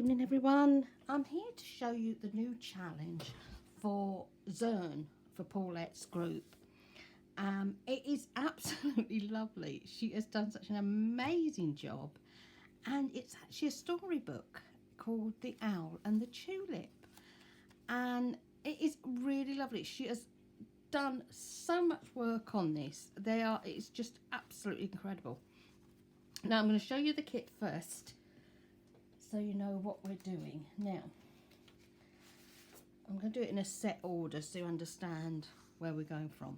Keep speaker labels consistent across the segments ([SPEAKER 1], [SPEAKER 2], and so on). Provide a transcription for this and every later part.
[SPEAKER 1] evening everyone. I'm here to show you the new challenge for Zurn for Paulette's group. It is absolutely lovely. She has done such an amazing job, and it's actually a storybook called The Owl and the Tulip, and it is really lovely. She has done so much work on this. It's just absolutely incredible. Now I'm going to show you the kit first, so you know what we're doing. Now, I'm going to do it in a set order so you understand where we're going from.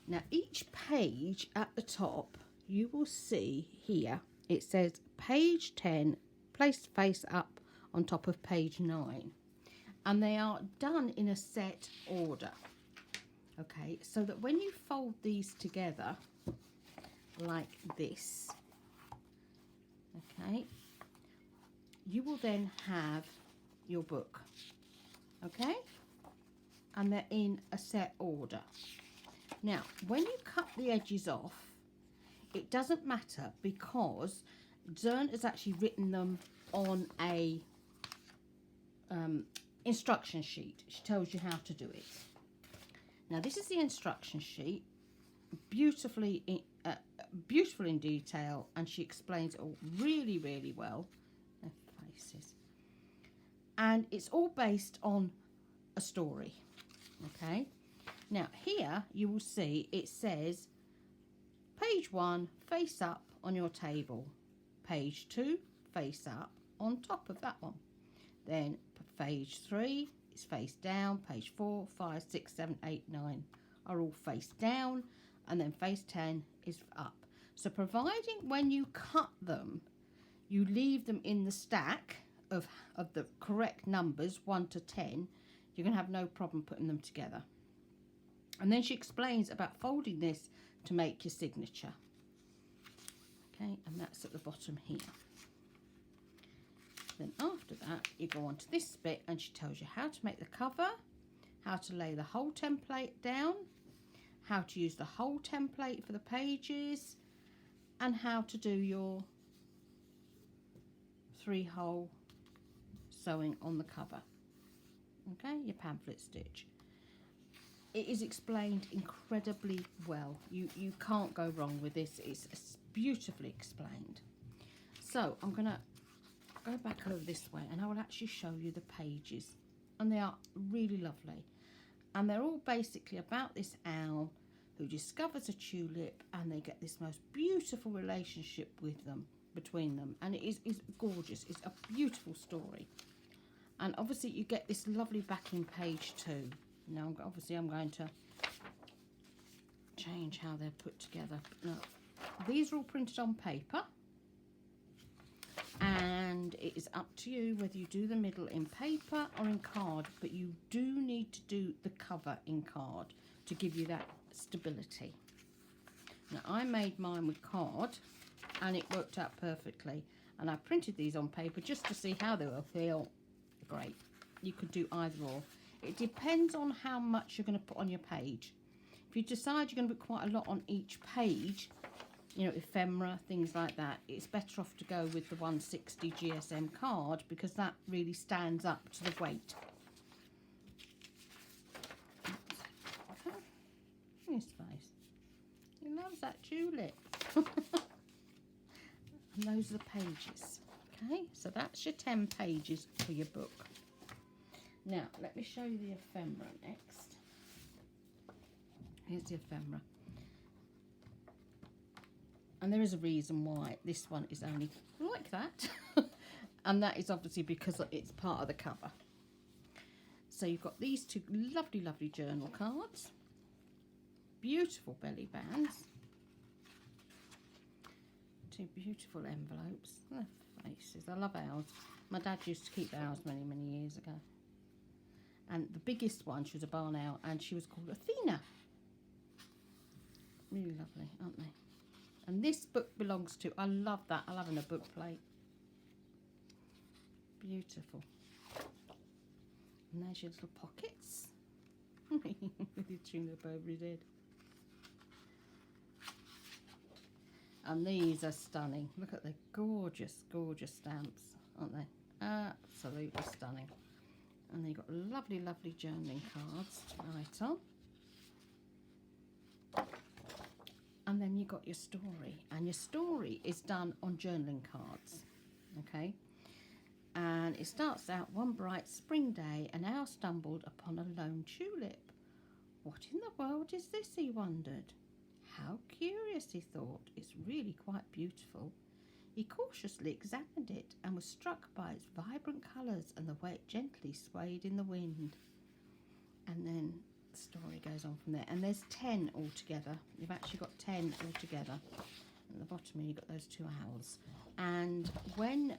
[SPEAKER 1] Now, each page at the top, you will see here, it says page 10, placed face up on top of page 9. And they are done in a set order. Okay, so that when you fold these together, like this, okay, you will then have your book, okay, and they're in a set order. Now, when you cut the edges off, it doesn't matter because Zurn has actually written them on a instruction sheet. She tells you how to do it. Now, this is the instruction sheet, beautiful in detail, and she explains it all really, really well. Their faces, and it's all based on a story. Okay, now here you will see it says page 1, face up on your table, page 2, face up on top of that one, then page 3 is face down, page 4, 5, 6, 7, 8, 9 are all face down, and then face 10 is up. So providing when you cut them you leave them in the stack of the correct numbers 1 to 10, you're going to have no problem putting them together. And then she explains about folding this to make your signature. Okay, and that's at the bottom here. Then after that you go on to this bit and she tells you how to make the cover, how to lay the whole template down, how to use the whole template for the pages, and how to do your 3-hole sewing on the cover. Okay, your pamphlet stitch. It is explained incredibly well. You can't go wrong with this. It's beautifully explained. So I'm going to go back over this way and I will actually show you the pages, and they are really lovely, and they're all basically about this owl who discovers a tulip, and they get this most beautiful relationship between them, and it is gorgeous. It's a beautiful story, and obviously you get this lovely backing page too. Now obviously I'm going to change how they're put together. Now, these are all printed on paper, and it is up to you whether you do the middle in paper or in card, but you do need to do the cover in card to give you that stability. Now I made mine with card and it worked out perfectly, and I printed these on paper just to see how they will feel. Great. You could do either or. It depends on how much you're going to put on your page. If you decide you're going to put quite a lot on each page, you know, ephemera, things like that, it's better off to go with the 160 GSM card because that really stands up to the weight. Okay. His face. He loves that tulip. And those are the pages. Okay, so that's your 10 pages for your book. Now, let me show you the ephemera next. Here's the ephemera. And there is a reason why this one is only like that. And that is obviously because it's part of the cover. So you've got these two lovely, lovely journal cards. Beautiful belly bands. 2 beautiful envelopes. Their faces. I love owls. My dad used to keep owls many, many years ago. And the biggest one, she was a barn owl, and she was called Athena. Really lovely, aren't they? And this book belongs to, I love that, I love in a book plate. Beautiful. And there's your little pockets. With your tulip over his head. And these are stunning. Look at the gorgeous, gorgeous stamps, aren't they? Absolutely stunning. And then you've got lovely, lovely journaling cards to write on. And then you've got your story. And your story is done on journaling cards. Okay? And it starts out, one bright spring day, an owl stumbled upon a lone tulip. What in the world is this, he wondered. How curious, he thought. It's really quite beautiful. He cautiously examined it and was struck by its vibrant colours and the way it gently swayed in the wind. And then the story goes on from there. And there's 10 altogether. You've actually got 10 altogether. At the bottom you've got those 2 owls. And when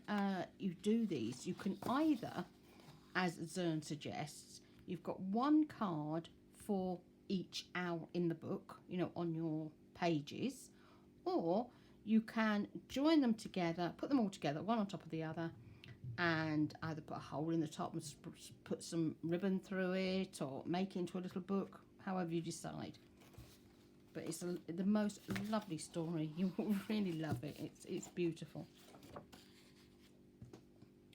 [SPEAKER 1] you do these, you can either, as Zurn suggests, you've got 1 card for each owl in the book, you know, on your pages, or you can join them together, put them all together, one on top of the other, and either put a hole in the top and put some ribbon through it, or make it into a little book, however you decide. But it's the most lovely story. You will really love it. It's beautiful.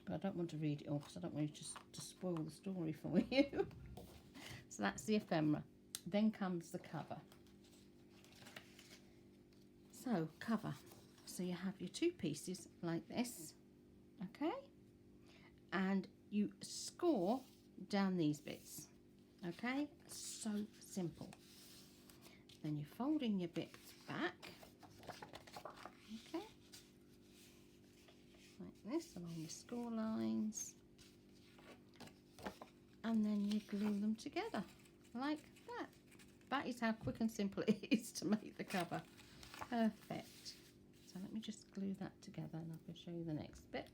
[SPEAKER 1] But I don't want to read it all because I don't want you to spoil the story for you. So that's the ephemera. Then comes the cover. So, cover. So you have your 2 pieces like this, okay? And you score down these bits, okay? So simple. Then you're folding your bits back, okay? Like this, along your score lines. And then you glue them together, like that. That is how quick and simple it is to make the cover. Perfect. So let me just glue that together and I can show you the next bit.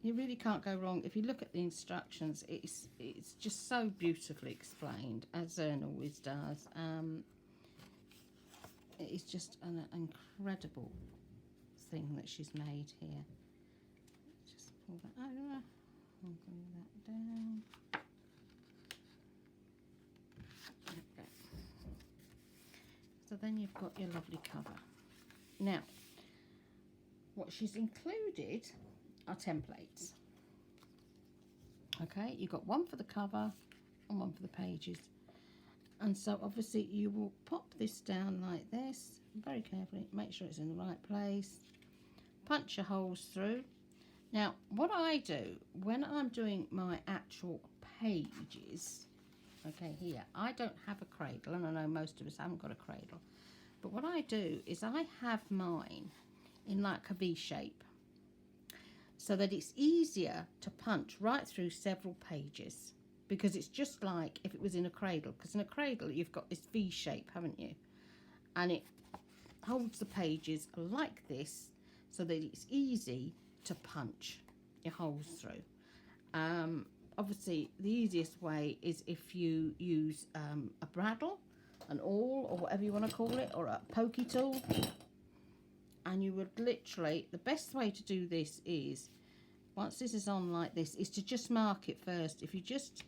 [SPEAKER 1] You really can't go wrong. If you look at the instructions, it's just so beautifully explained, as Zurn always does. It's just an incredible thing that she's made here. Just pull that over and glue that down. Okay. So then you've got your lovely cover. Now, what she's included are templates. Okay, you've got one for the cover and one for the pages. And so obviously you will pop this down like this, very carefully, make sure it's in the right place, punch your holes through. Now, what I do when I'm doing my actual pages, okay, here, I don't have a cradle, and I know most of us haven't got a cradle, but what I do is I have mine in like a V shape, so that it's easier to punch right through several pages, because it's just like if it was in a cradle, because in a cradle you've got this V shape, haven't you? And it holds the pages like this so that it's easy to punch your holes through. Obviously the easiest way is if you use a bradawl, an awl, or whatever you want to call it, or a pokey tool. And you would literally, the best way to do this is, once this is on like this, is to just mark it first. If you just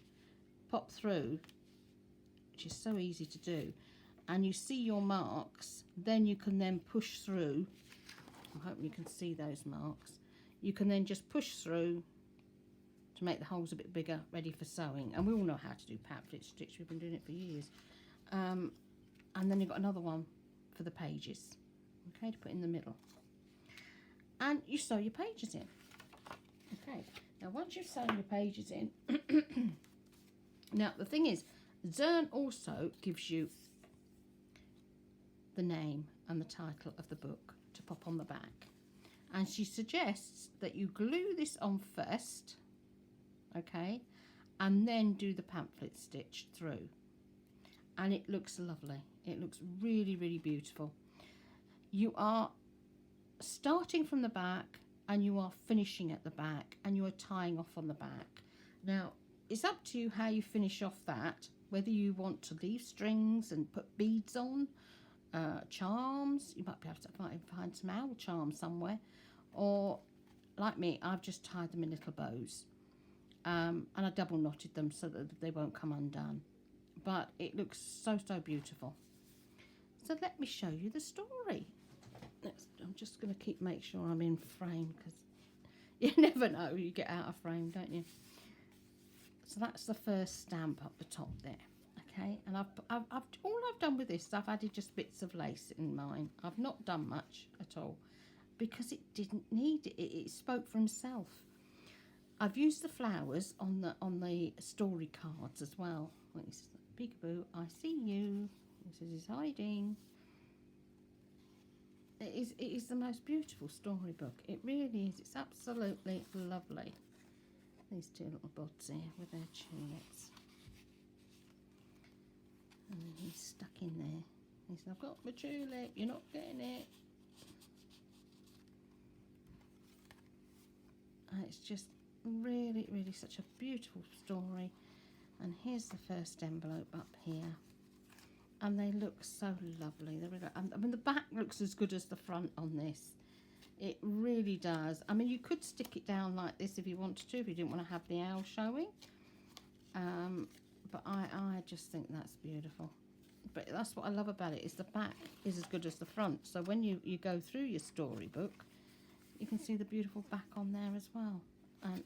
[SPEAKER 1] pop through, which is so easy to do, and you see your marks, then you can then push through. I'm hoping you can see those marks. You can then just push through to make the holes a bit bigger, ready for sewing. And we all know how to do pamphlet stitch. We've been doing it for years. And then you've got another one for the pages. Okay, to put in the middle. And you sew your pages in. Okay, now once you've sewn your pages in, now the thing is, Zurn also gives you the name and the title of the book to pop on the back. And she suggests that you glue this on first, okay, and then do the pamphlet stitch through. And it looks lovely. It looks really, really beautiful. You are starting from the back and you are finishing at the back, and you are tying off on the back. Now, it's up to you how you finish off that, whether you want to leave strings and put beads on, charms. You might be able to find some owl charms somewhere, or like me, I've just tied them in little bows, and I double knotted them so that they won't come undone. But it looks so, so beautiful. So let me show you the story. I'm just going to make sure I'm in frame, because you never know, you get out of frame, don't you? So that's the first stamp up the top there. Okay, and all I've done with this, I've added just bits of lace in mine. I've not done much at all because it didn't need it. It spoke for himself. I've used the flowers on the story cards as well. Peekaboo, I see you. This is hiding. It is the most beautiful storybook. It really is. It's absolutely lovely. These two little buds here with their tulips. And then he's stuck in there. He said, I've got my tulip, you're not getting it. And it's just really, really such a beautiful story. And here's the first envelope up here. And they look so lovely. They really, I mean, the back looks as good as the front on this. It really does. I mean, you could stick it down like this if you wanted to, if you didn't want to have the owl showing. But I just think that's beautiful. But that's what I love about it, is the back is as good as the front. So when you go through your storybook, you can see the beautiful back on there as well. And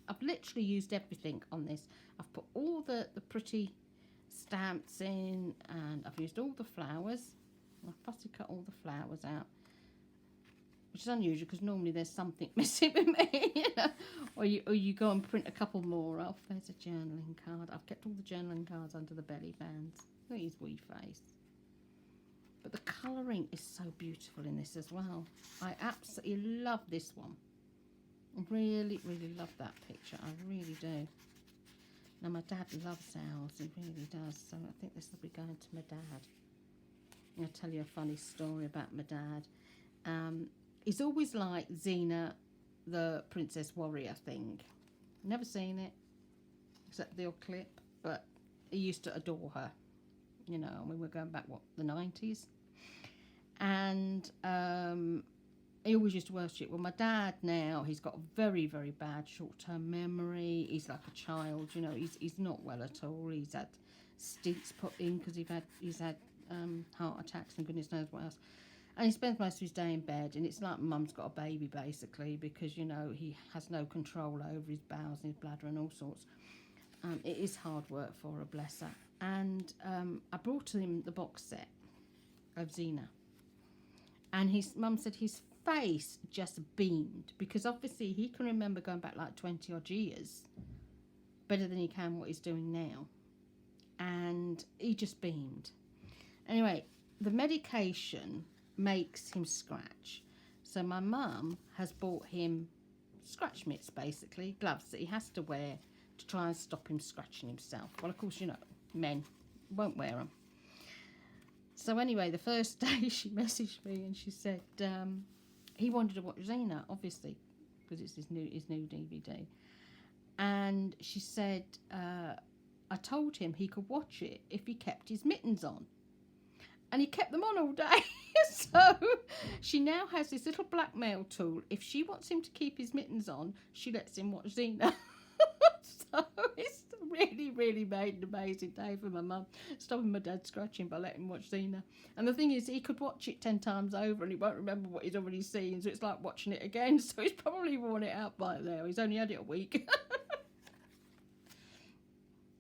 [SPEAKER 1] I've literally used everything on this. I've put all the pretty stamps in, and I've used all the flowers. I've fussy cut all the flowers out, which is unusual because normally there's something missing with me, you know? Or you go and print a couple more off. There's a journaling card. I've kept all the journaling cards under the belly bands. Look at his wee face. But the colouring is so beautiful in this as well. I absolutely love this one. I really, really love that picture. I really do. Now, my dad loves owls. He really does. So I think this will be going to my dad. I'll tell you a funny story about my dad. He's always liked Xena, the Princess Warrior thing. Never seen it, except the old clip. But he used to adore her. You know, I mean, we're going back, what, the 90s? And he always used to worship. Well, my dad now, he's got a very, very bad short-term memory. He's like a child, you know. He's not well at all. He's had stints put in because he's had heart attacks and goodness knows what else. And he spends most of his day in bed, and it's like mum's got a baby, basically, because, you know, he has no control over his bowels and his bladder and all sorts. It is hard work for her, bless her. And I brought him the box set of Xena. And his mum said his face just beamed, because obviously he can remember going back like 20 odd years better than he can what he's doing now. And he just beamed. Anyway, the medication makes him scratch. So my mum has bought him scratch mitts, basically, gloves that he has to wear to try and stop him scratching himself. Well, of course, you know, men won't wear them. So anyway, the first day she messaged me and she said he wanted to watch Xena, obviously, because it's his new DVD. And she said, I told him he could watch it if he kept his mittens on. And he kept them on all day. So she now has this little blackmail tool. If she wants him to keep his mittens on, she lets him watch Xena. So it's really, really made an amazing day for my mum, stopping my dad scratching by letting him watch Xena. And the thing is, he could watch it 10 times over and he won't remember what he's already seen, so it's like watching it again. So he's probably worn it out by now. He's only had it a week.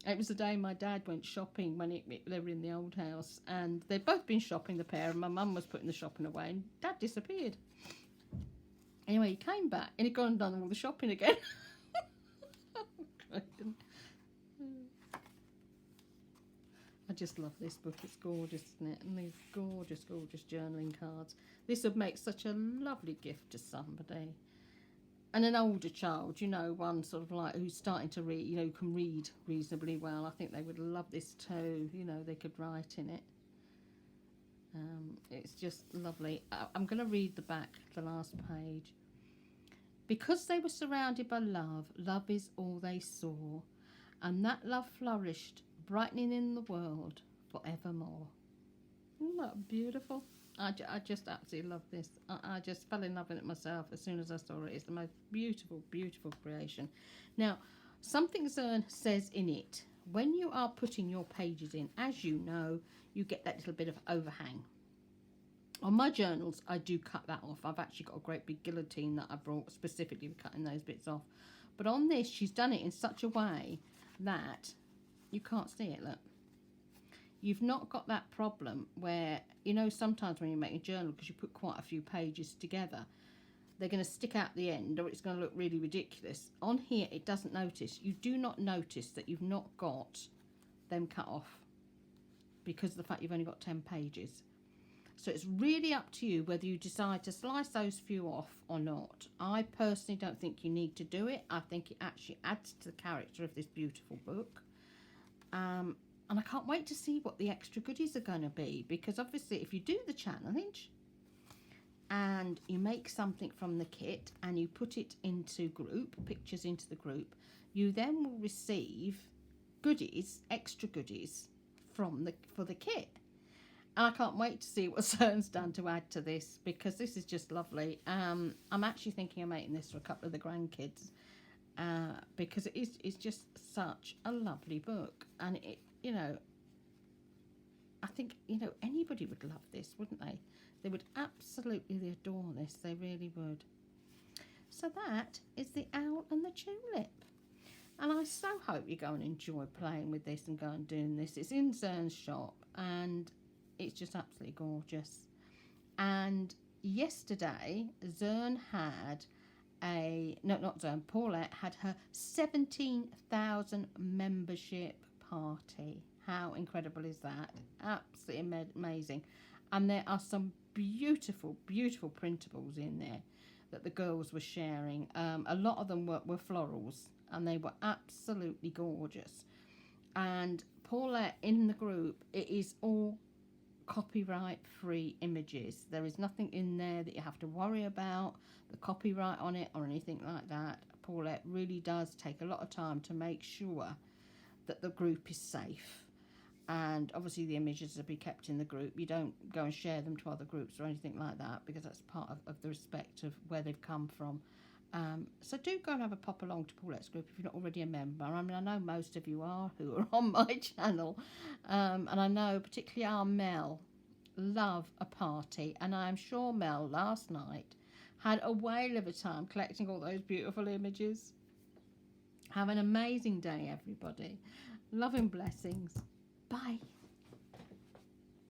[SPEAKER 1] It was the day my dad went shopping when they were in the old house, and they'd both been shopping, the pair, and my mum was putting the shopping away, and Dad disappeared. Anyway, he came back and he'd gone and done all the shopping again. I just love this book. It's gorgeous, isn't it? And these gorgeous, gorgeous journaling cards. This would make such a lovely gift to somebody. And an older child, you know, one sort of like who's starting to read, you know, can read reasonably well. I think they would love this too. You know, they could write in it. It's just lovely. I'm going to read the back, the last page. Because they were surrounded by love, love is all they saw. And that love flourished, brightening in the world forevermore. Isn't that beautiful? I just absolutely love this. I just fell in love with it myself as soon as I saw it. It's the most beautiful, beautiful creation. Now, something Zurn says in it, when you are putting your pages in, as you know, you get that little bit of overhang. On my journals, I do cut that off. I've actually got a great big guillotine that I brought specifically for cutting those bits off. But on this, she's done it in such a way that you can't see it, look. You've not got that problem where, you know, sometimes when you make a journal, because you put quite a few pages together, they're going to stick out the end or it's going to look really ridiculous. On here, it doesn't notice. You do not notice that you've not got them cut off because of the fact you've only got 10 pages. So it's really up to you whether you decide to slice those few off or not. I personally don't think you need to do it. I think it actually adds to the character of this beautiful book. And I can't wait to see what the extra goodies are going to be, because obviously if you do the challenge and you make something from the kit and you put it into group, pictures into the group, you then will receive goodies, extra goodies for the kit. And I can't wait to see what Zurn's done to add to this, because this is just lovely. I'm actually thinking of making this for a couple of the grandkids, because it's just such a lovely book. And it, you know, I think, you know, anybody would love this, wouldn't they? They would absolutely adore this. They really would. So that is The Owl and the Tulip. And I so hope you go and enjoy playing with this and go and doing this. It's in Zurn's shop and it's just absolutely gorgeous. And yesterday, Zurn had Paulette had her 17,000 membership party. How incredible is that? Absolutely amazing. And there are some beautiful, beautiful printables in there that the girls were sharing. A lot of them were florals, and they were absolutely gorgeous. And Paulette in the group, it is all copyright free images. There is nothing in there that you have to worry about the copyright on it or anything like that. Paulette really does take a lot of time to make sure that the group is safe, and obviously the images will be kept in the group. You don't go and share them to other groups or anything like that, because that's part of the respect of where they've come from. So do go and have a pop along to Paulette's group if you're not already a member. I mean, I know most of you are who are on my channel, and I know particularly our Mel love a party, and I'm sure Mel last night had a whale of a time collecting all those beautiful images. Have an amazing day, everybody. Love and blessings. Bye.